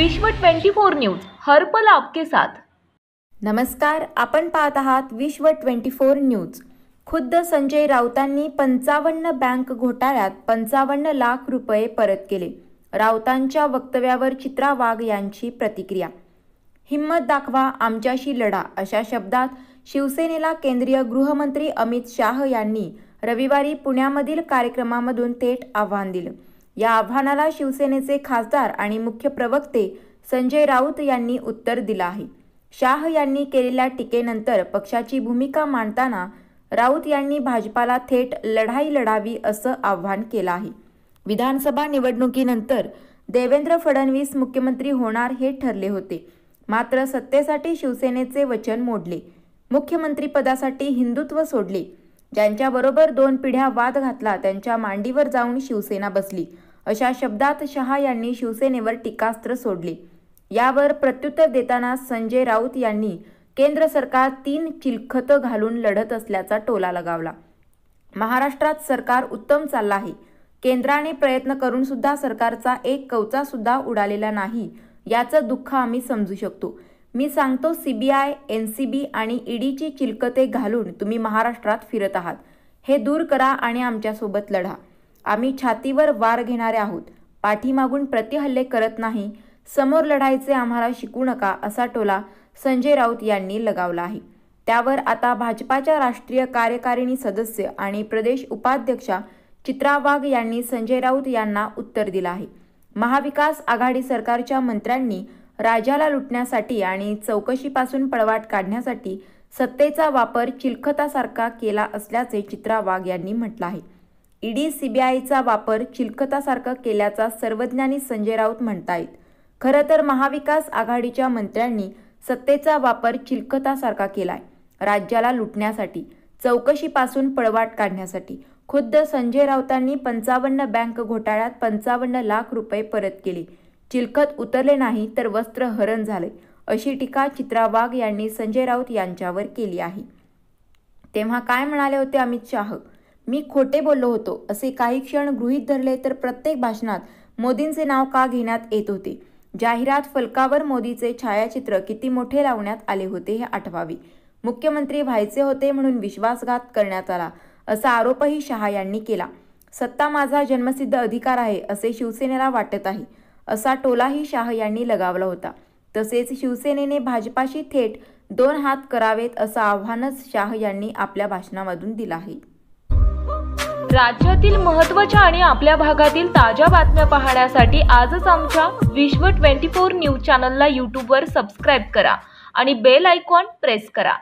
विश्व 24 न्यूज हर पल आपके साथ। नमस्कार, आपण पाहत आहात विश्व 24 न्यूज। खुद्द संजय राऊतांनी 55 बँक घोटाळ्यात 55 लाख रुपये परत केले। राऊतांच्या वक्तव्यावर चित्रा वाघ यांची प्रतिक्रिया। हिम्मत दाखवा, आमच्याशी लढा अशा शब्दात शिवसेनेला केंद्रीय गृहमंत्री अमित शाह यांनी रविवारी पुण्यामधील कार्यक्रमामधून थेट आव्हान दिलं। या आव्हानाला शिवसेनेचे खासदार आणि मुख्य प्रवक्ते संजय राऊत यांनी उत्तर दिलं आहे। शाह यांनी केलेल्या टीकेनंतर पक्षाची भूमिका मांडताना राऊत यांनी भाजपाला थेट लढाई लढावी असं आव्हान केलं आहे। विधानसभा निवडणुकीनंतर देवेंद्र फडणवीस मुख्यमंत्री होणार हे ठरले होते, मात्र सत्तेसाठी शिवसेनेचे वचन मोडले। मुख्यमंत्रीपदासाठी हिंदुत्व सोडले। ज्यांच्याबरोबर 2 पिढ्या वाद घातला त्यांच्या मांडीवर जाऊन शिवसेना बसली अशा शब्दात शहा यांनी शिवसेनेवर टीकास्त्र सोडले। यावर प्रत्युत्तर देताना संजय राऊत यांनी केंद्र सरकार 3 चिलखतं घालून लढत असल्याचा टोला लगावला। महाराष्ट्रात सरकार उत्तम चाललं आहे। केंद्राने प्रयत्न करून सुद्धा सरकारचा एक कवचा सुद्धा उडालेला नाही, याचं दुःख आम्ही समजू शकतो। मी सांगतो, CBI, NCB आणि EDची चिलकते घालून तुम्ही महाराष्ट्रात फिरत आहात, हे दूर करा आणि आमच्यासोबत लढा। आम्ही छातीवर वार घेणारे आहोत, पाठीमागून प्रतिहल्ले करत नाही। समोर लढायचे आम्हाला शिकू नका असा टोला संजय राऊत यांनी लगावला आहे। त्यावर आता भाजपाच्या राष्ट्रीय कार्यकारिणी सदस्य आणि प्रदेश उपाध्यक्षा चित्रा वाघ यांनी संजय राऊत यांना उत्तर दिलं आहे। महाविकास आघाडी सरकारच्या मंत्र्यांनी राज्याला लुटण्यासाठी आणि चौकशीपासून पळवाट काढण्यासाठी सत्तेचा वापर चिलखतासारखा केला असल्याचे चित्रा वाघ यांनी म्हटलं आहे। ED, CBIचा वापर चिलखतासारखा केल्याचा सर्वज्ञानी संजय राऊत म्हणतायत। खरं तर महाविकास आघाडीच्या मंत्र्यांनी सत्तेचा वापर चिलखतासारखा केलाय, राज्याला लुटण्यासाठी, चौकशीपासून पळवाट काढण्यासाठी। खुद्द संजय राऊतांनी 55 बँक घोटाळ्यात 55 लाख रुपये परत केले। चिलखत उतरले नाही तर वस्त्र हरण झाले अशी टीका चित्रा वाघ यांनी संजय राऊत यांच्यावर केली आहे। तेव्हा काय म्हणाले होते अमित शाह? मी खोटे बोललो होतो असे काही क्षण गृहीत धरले तर प्रत्येक भाषणात मोदींचे नाव का घेण्यात येत होते? जाहिरात फलकावर मोदीचे छायाचित्र किती मोठे लावण्यात आले होते हे आठवावे। मुख्यमंत्री व्हायचे होते म्हणून विश्वासघात करण्यात आला असा आरोपही शहा यांनी केला। सत्ता माझा जन्मसिद्ध अधिकार आहे असे शिवसेनेला वाटत आहे असा टोलाही शाह यांनी लगावला होता। तसेच शिवसेनेने भाजपाशी थेट 2 हात करावेत असं आव्हानच शाह यांनी आपल्या भाषणामधून दिलं आहे। राज्यातील महत्त्वाच्या आणि आपल्या भागातील ताज्या बातम्या पाहण्यासाठी आजच आमच्या विश्व 24 न्यूज चॅनलला YouTubeवर सबस्क्राईब करा आणि बेल आयकॉन प्रेस करा।